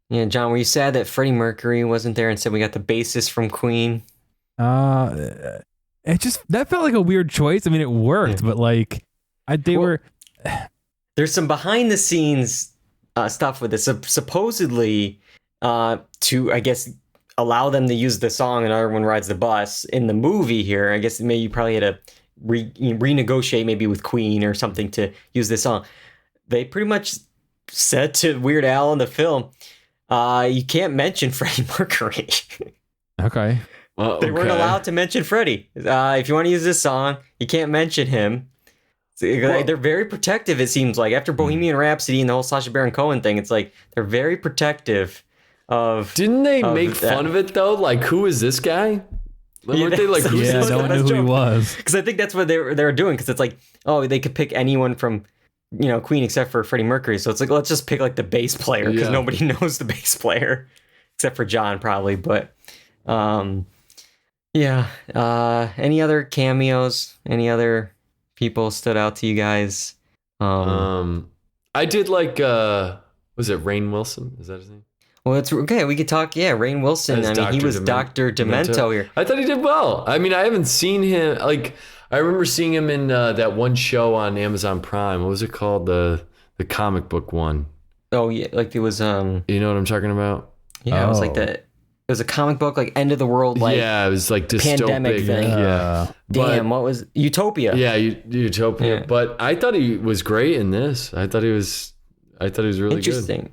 Yeah, John, were you sad that Freddie Mercury wasn't there and said we got the bassist from Queen? It just, that felt like a weird choice. I mean, it worked, but like, There's some behind the scenes stuff with this. Supposedly, to, I guess, allow them to use the song Another One Rides the Bus in the movie here. I guess maybe you probably had to renegotiate maybe with Queen or something to use this song. They pretty much said to Weird Al in the film, you can't mention Freddie Mercury. Okay. Well, They weren't allowed to mention Freddie. If you want to use this song, you can't mention him. They're very protective, it seems like. After Bohemian Rhapsody and the whole Sacha Baron Cohen thing, it's like they're very protective of. Didn't they make that. fun of it though? Like, who is this guy? Weren't they like, who's Yeah, this no guy? one knew who he was. Because I think that's what they were doing. Because it's like, oh, they could pick anyone from, Queen except for Freddie Mercury. So it's like, let's just pick like the bass player because Yeah. nobody knows the bass player except for John probably. But, yeah. Any other cameos? Any other people stood out to you guys? I did like, was it Rainn Wilson? Is that his name? Well, it's okay. We could talk. Yeah, Rainn Wilson. As I mean, he Dr. was Dr. Demento here. I thought he did well. I mean, I haven't seen him. Like, I remember seeing him in that one show on Amazon Prime. What was it called? The comic book one. Oh yeah, like it was. You know what I'm talking about? Yeah, it was like Oh. it was a comic book, like end of the world, like yeah, it was like dystopic. pandemic thing. Yeah. Damn, what was Utopia? Yeah, Utopia. Yeah. But I thought he was great in this. I thought he was really Interesting.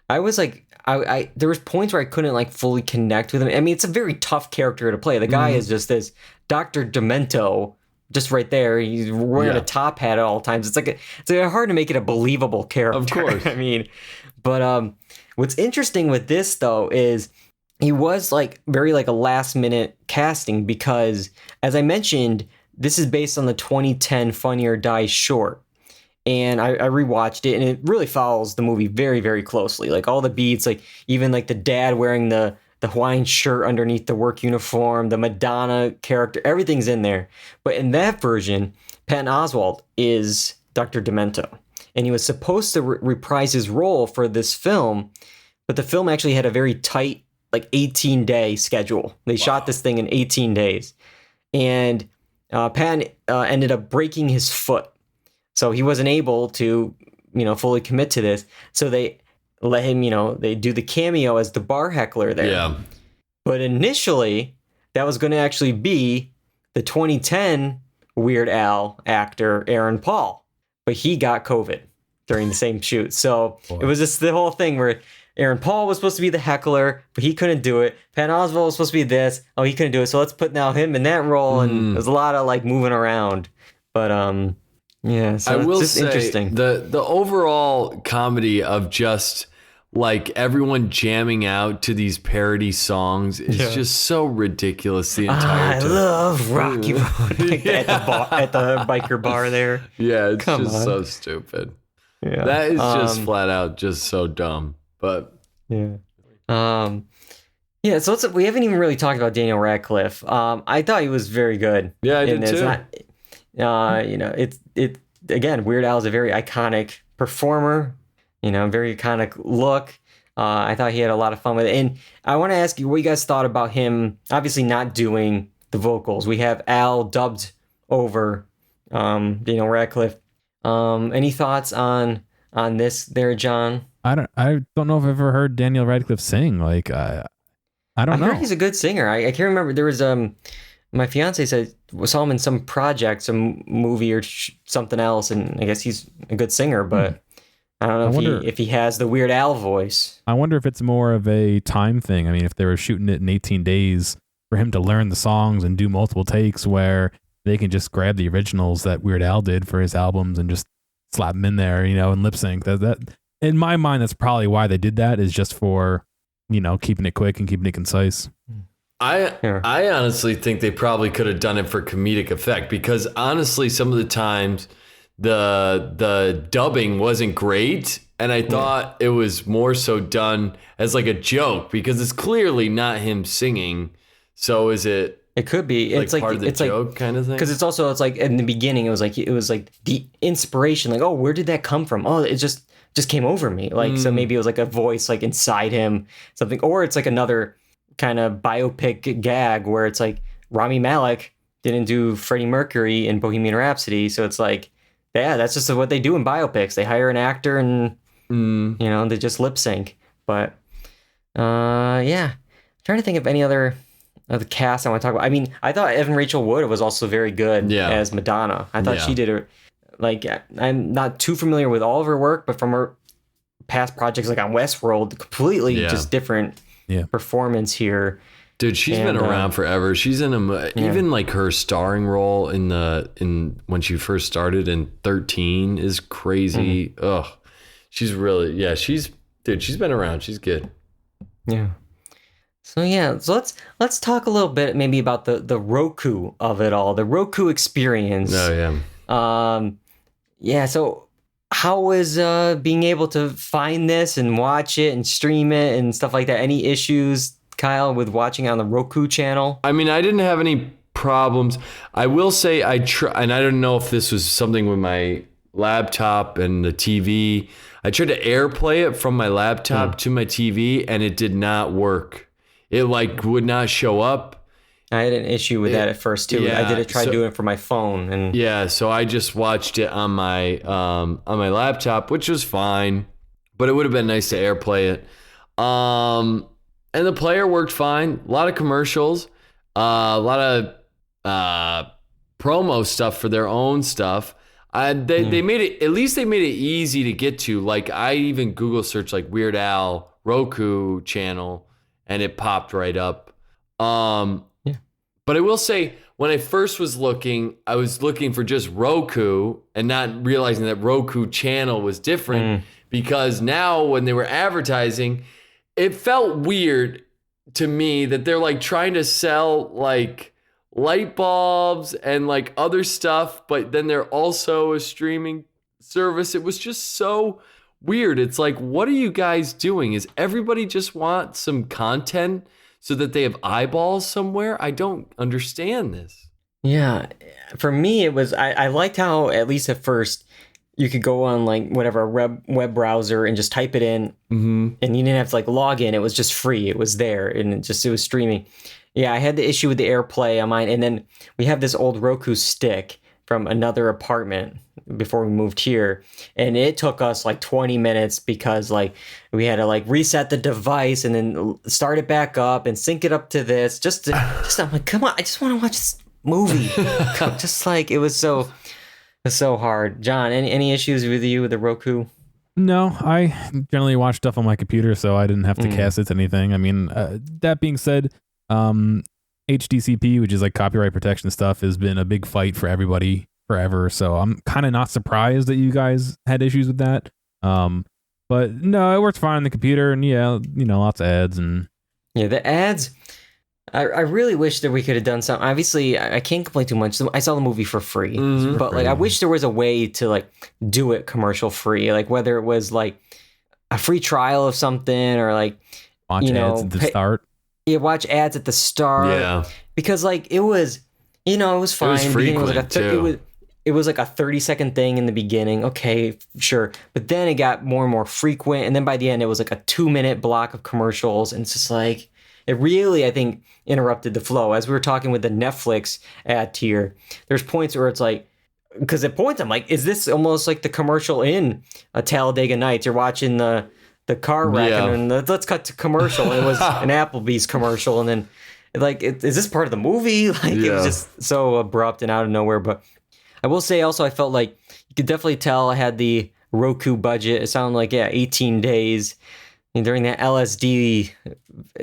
I was like, I there was points where I couldn't like fully connect with him. I mean, it's a very tough character to play. The guy is just this Dr. Demento, just right there. He's wearing Yeah. a top hat at all times. It's like hard to make it a believable character. Of course. I mean, but what's interesting with this though is he was like very like a last minute casting because, as I mentioned, this is based on the 2010 Funny or Die short. And I rewatched it, and it really follows the movie very, very closely. Like all the beats, like even like the dad wearing the Hawaiian shirt underneath the work uniform, the Madonna character, everything's in there. But in that version, Patton Oswalt is Dr. Demento, and he was supposed to reprise his role for this film, but the film actually had a very tight, like 18-day schedule. They shot this thing in 18 days, and Patton ended up breaking his foot. So he wasn't able to, fully commit to this. So they let him, they do the cameo as the bar heckler there. Yeah. But initially, that was going to actually be the 2010 Weird Al actor, Aaron Paul. But he got COVID during the same shoot. So it was just the whole thing where Aaron Paul was supposed to be the heckler, but he couldn't do it. Patton Oswalt was supposed to be this. Oh, he couldn't do it. So let's put now him in that role. And there's a lot of like moving around. But, yeah, so I will it's just say interesting. the overall comedy of just like everyone jamming out to these parody songs is just so ridiculous the entire I time. love Rocky Road like at the biker bar there. Yeah, it's Come just on. so stupid. Yeah, That is just flat out just so dumb. But yeah. Yeah, so we haven't even really talked about Daniel Radcliffe. I thought he was very good. Yeah, I in did this. too. It again, Weird Al is a very iconic performer. Very iconic look. I thought he had a lot of fun with it, and I want to ask you what you guys thought about him. Obviously, not doing the vocals. We have Al dubbed over Daniel Radcliffe. Any thoughts on this, there, John? I don't know if I've ever heard Daniel Radcliffe sing. Like I don't know. heard he's a good singer. I can't remember. There was my fiance said saw him in some project, some movie or something else, and I guess he's a good singer. But I don't know if he has the Weird Al voice. I wonder if it's more of a time thing. I mean, if they were shooting it in 18 days for him to learn the songs and do multiple takes, where they can just grab the originals that Weird Al did for his albums and just slap them in there, and lip sync. That in my mind, that's probably why they did that, is just for keeping it quick and keeping it concise. I honestly think they probably could have done it for comedic effect, because honestly, some of the times the dubbing wasn't great, and I thought it was more so done as like a joke, because it's clearly not him singing. So is it? It could be. Like It's like part of the it's joke like, kind of thing. because it's like in the beginning it was like the inspiration. Like, oh, where did that come from? Oh, it just came over me. Like, so maybe it was like a voice like inside him, something, or it's like another kind of biopic gag where it's like Rami Malek didn't do Freddie Mercury in Bohemian Rhapsody, so it's like, yeah, that's just what they do in biopics. They hire an actor and they just lip sync. But yeah, I'm trying to think of any other of the cast I want to talk about. I mean, I thought Evan Rachel Wood was also very good as Madonna. I thought she did I'm not too familiar with all of her work, but from her past projects like on Westworld, completely just different performance here. Dude, she's been around forever. She's in even like her starring role in when she first started in 13 is crazy. Ugh, she's really she's been around. She's good. Yeah. So let's talk a little bit maybe about the Roku of it all, the Roku experience. Oh yeah. Yeah. So how was being able to find this and watch it and stream it and stuff like that? Any issues, Kyle, with watching on the Roku channel? I mean, I didn't have any problems. I will say and I don't know if this was something with my laptop and the TV. I tried to AirPlay it from my laptop to my TV, and it did not work. It like would not show up. I had an issue with that at first too. Yeah, I did try doing it for my phone, and yeah, so I just watched it on my laptop, which was fine, but it would have been nice to AirPlay it. And the player worked fine. A lot of commercials, a lot of promo stuff for their own stuff. They made it, at least they made it easy to get to. Like I even Google searched like Weird Al Roku channel, and it popped right up. But I will say, when I first was looking, I was looking for just Roku and not realizing that Roku channel was different, because now when they were advertising, it felt weird to me that they're like trying to sell like light bulbs and like other stuff, but then they're also a streaming service. It was just so weird. It's like, what are you guys doing? Is everybody just want some content so that they have eyeballs somewhere? I don't understand this. yeah, for me it was I liked how at least at first you could go on like whatever web browser and just type it in, and you didn't have to like log in. It was just free. It was there, and it was streaming. Yeah, I had the issue with the AirPlay on mine, and then we have this old Roku stick from another apartment before we moved here, and it took us like 20 minutes because like we had to like reset the device and then start it back up and sync it up to this. I'm like, come on, I just want to watch this movie. Just like it was so hard. John, any issues with you with the Roku? No, I generally watch stuff on my computer, so I didn't have to cast it to anything. I mean, that being said, HDCP, which is like copyright protection stuff, has been a big fight for everybody forever. So I'm kind of not surprised that you guys had issues with that. But no, it works fine on the computer, and yeah, lots of ads and yeah, the ads. I really wish that we could have done something. Obviously, I can't complain too much. I saw the movie for free, but like I wish there was a way to like do it commercial free, like whether it was like a free trial of something or like watch ads at the start. Yeah, watch ads at the start. Yeah, because like it was, it was fine. It was frequent too. It was like a 30-second thing in the beginning. Okay, sure. But then it got more and more frequent. And then by the end, it was like a 2-minute block of commercials. And it's just like, it really, I think, interrupted the flow. As we were talking with the Netflix ad tier, there's points where it's like, because at points I'm like, is this almost like the commercial in a Talladega Nights? You're watching the car wreck and then let's cut to commercial. And it was an Applebee's commercial. And then like, is this part of the movie? Like it was just so abrupt and out of nowhere. But I will say also, I felt like you could definitely tell I had the Roku budget. It sounded like, 18 days. And during that LSD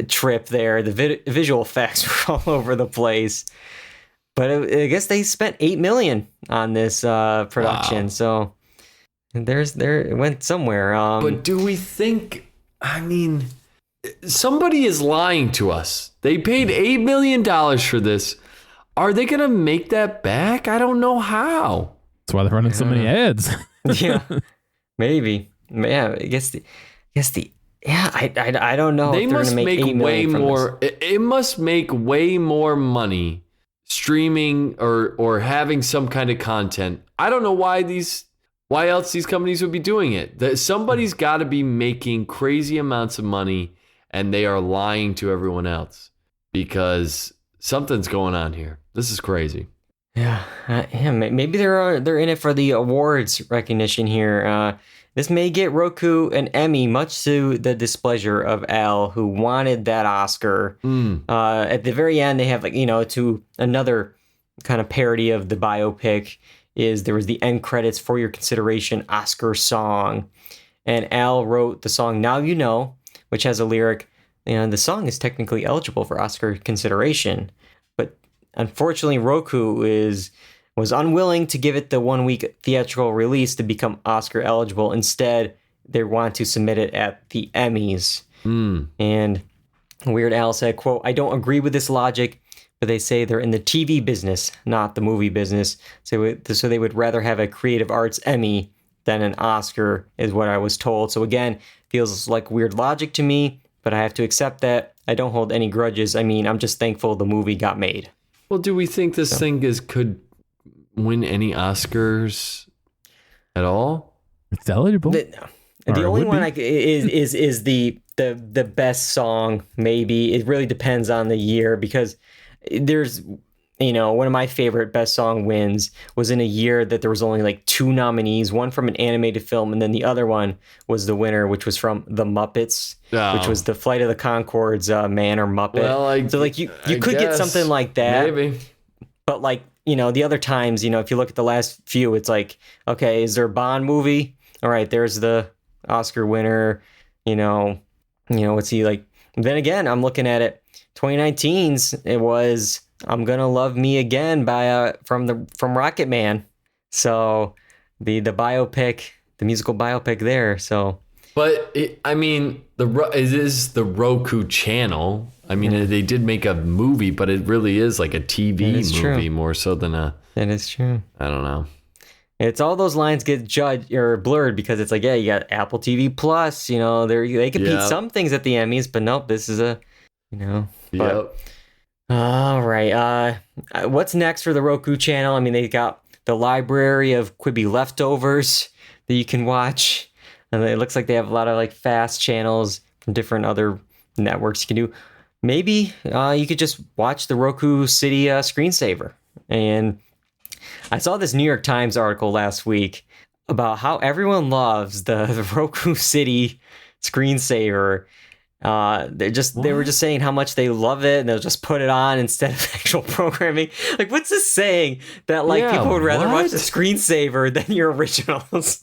trip there, the visual effects were all over the place. But I guess they spent $8 million on this production. Wow. So it went somewhere. But do we think, I mean, somebody is lying to us. They paid $8 million for this. Are they going to make that back? I don't know how. That's why they're running so many ads. Yeah, maybe. Yeah, I guess I don't know. They must make way more. It must make way more money streaming or having some kind of content. I don't know why else these companies would be doing it. Somebody's got to be making crazy amounts of money, and they are lying to everyone else because something's going on here. This is crazy. Yeah, maybe they're in it for the awards recognition here. This may get Roku an Emmy, much to the displeasure of Al, who wanted that Oscar. At the very end, they have to another kind of parody of the biopic. There was the end credits for your consideration Oscar song, and Al wrote the song "Now You Know," which has a lyric. The song is technically eligible for Oscar consideration. Unfortunately, Roku was unwilling to give it the 1-week theatrical release to become Oscar eligible. Instead, they want to submit it at the Emmys. And Weird Al said, quote, I don't agree with this logic, but they say they're in the TV business, not the movie business. So they would rather have a Creative Arts Emmy than an Oscar, is what I was told. So again, feels like weird logic to me, but I have to accept that. I don't hold any grudges. I mean, I'm just thankful the movie got made. Well, do we think this thing could win any Oscars at all? It's eligible. The only one is the best song. Maybe it really depends on the year, because there's, one of my favorite best song wins was in a year that there was only like 2 nominees, one from an animated film, and then the other one was the winner, which was from The Muppets, which was the Flight of the Conchords, Man or Muppet. Well, so like you could get something like that, maybe. But like, the other times, if you look at the last few, it's like, okay, is there a Bond movie? All right, there's the Oscar winner. What's he like? Then again, I'm looking at it. 2019's it was "I'm Gonna Love Me Again" by from Rocket Man. So the biopic, the musical biopic there. So, but it is the Roku channel. I mean, they did make a movie, but it really is like a TV movie more so than a. That is true. I don't know. It's all those lines get judged or blurred because it's like, yeah, you got Apple TV Plus, they compete some things at the Emmys, but nope, this is a, But, all right. What's next for the Roku channel? I mean, they got the library of Quibi leftovers that you can watch. And it looks like they have a lot of like fast channels from different other networks you can do. Maybe you could just watch the Roku City screensaver. And I saw this New York Times article last week about how everyone loves the Roku City screensaver. They were just saying how much they love it, and they'll just put it on instead of actual programming. Like, what's this saying that people would rather watch the screensaver than your originals?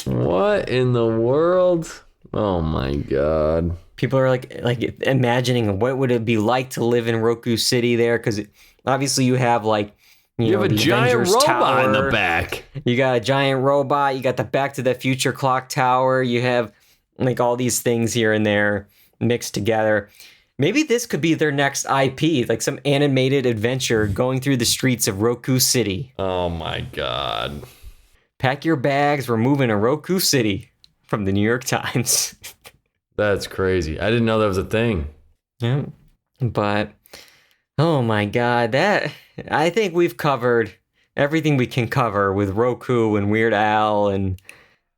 What in the world? Oh my god! People are like imagining what would it be like to live in Roku City there, because obviously you have like. You have a giant Avengers robot tower. in the back. You got a giant robot. You got the Back to the Future clock tower. You have like all these things here and there mixed together. Maybe this could be their next IP, like some animated adventure going through the streets of Roku City. Oh my god. Pack your bags. We're moving to Roku City from the New York Times. That's crazy. I didn't know that was a thing. Yeah. But, oh my god, I think we've covered everything we can cover with Roku and Weird Al, and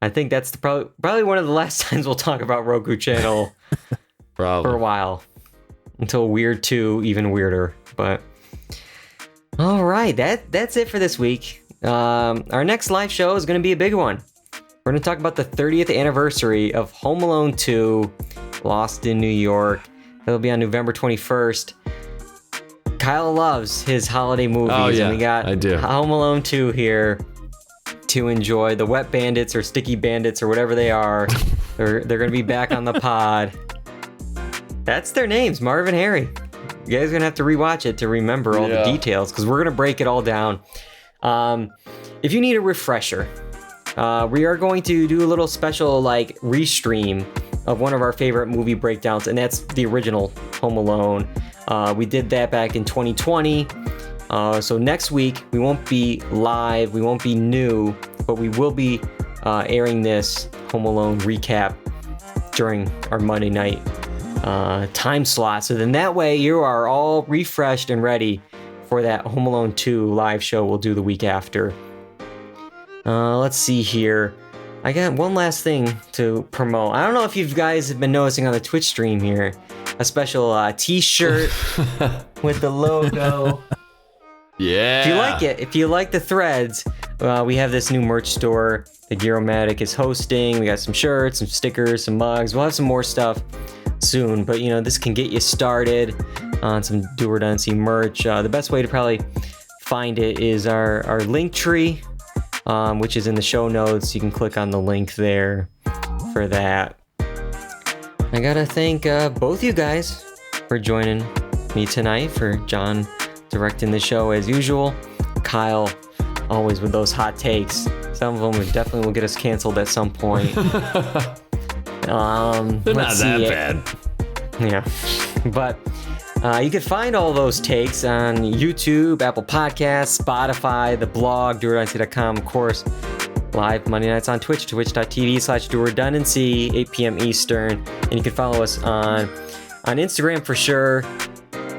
I think that's probably one of the last times we'll talk about Roku channel for a while, until Weird 2, even weirder. But all right, that's it for this week. Our next live show is going to be a big one. We're going to talk about the 30th anniversary of Home Alone 2, Lost in New York. It'll be on November 21st. Kyle loves his holiday movies, and we got Home Alone 2 here to enjoy. The Wet Bandits or Sticky Bandits or whatever they are, they're going to be back on the pod. That's their names, Marv and Harry. You guys are going to have to rewatch it to remember all the details, because we're going to break it all down. If you need a refresher, we are going to do a little special restream of one of our favorite movie breakdowns, and that's the original Home Alone. We did that back in 2020. So next week, we won't be live, we won't be new, but we will be airing this Home Alone recap during our Monday night time slot. So then that way you are all refreshed and ready for that Home Alone 2 live show we'll do the week after. Let's see here. I got one last thing to promote. I don't know if you guys have been noticing on the Twitch stream here, a special t-shirt with the logo. Yeah. If you like it, if you like the threads, we have this new merch store that Gearomatic is hosting. We got some shirts, some stickers, some mugs. We'll have some more stuff soon, but this can get you started on some Do or Done See merch. The best way to probably find it is our link tree, which is in the show notes. You can click on the link there for that. I gotta thank both you guys for joining me tonight, for John directing the show as usual, Kyle always with those hot takes. Some of them definitely will get us canceled at some point. They're not that bad. Yeah. But you can find all those takes on YouTube, Apple Podcasts, Spotify, the blog, doordynasty.com, of course. Live Monday nights on Twitch, twitch.tv/doredundancy, 8 p.m. Eastern. And you can follow us on Instagram for sure.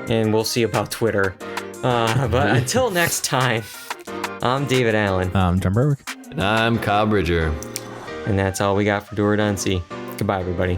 And we'll see about Twitter. But until next time, I'm David Allen. I'm John Berwick. And I'm Kyle Bridger. And that's all we got for Doorduncy. Goodbye, everybody.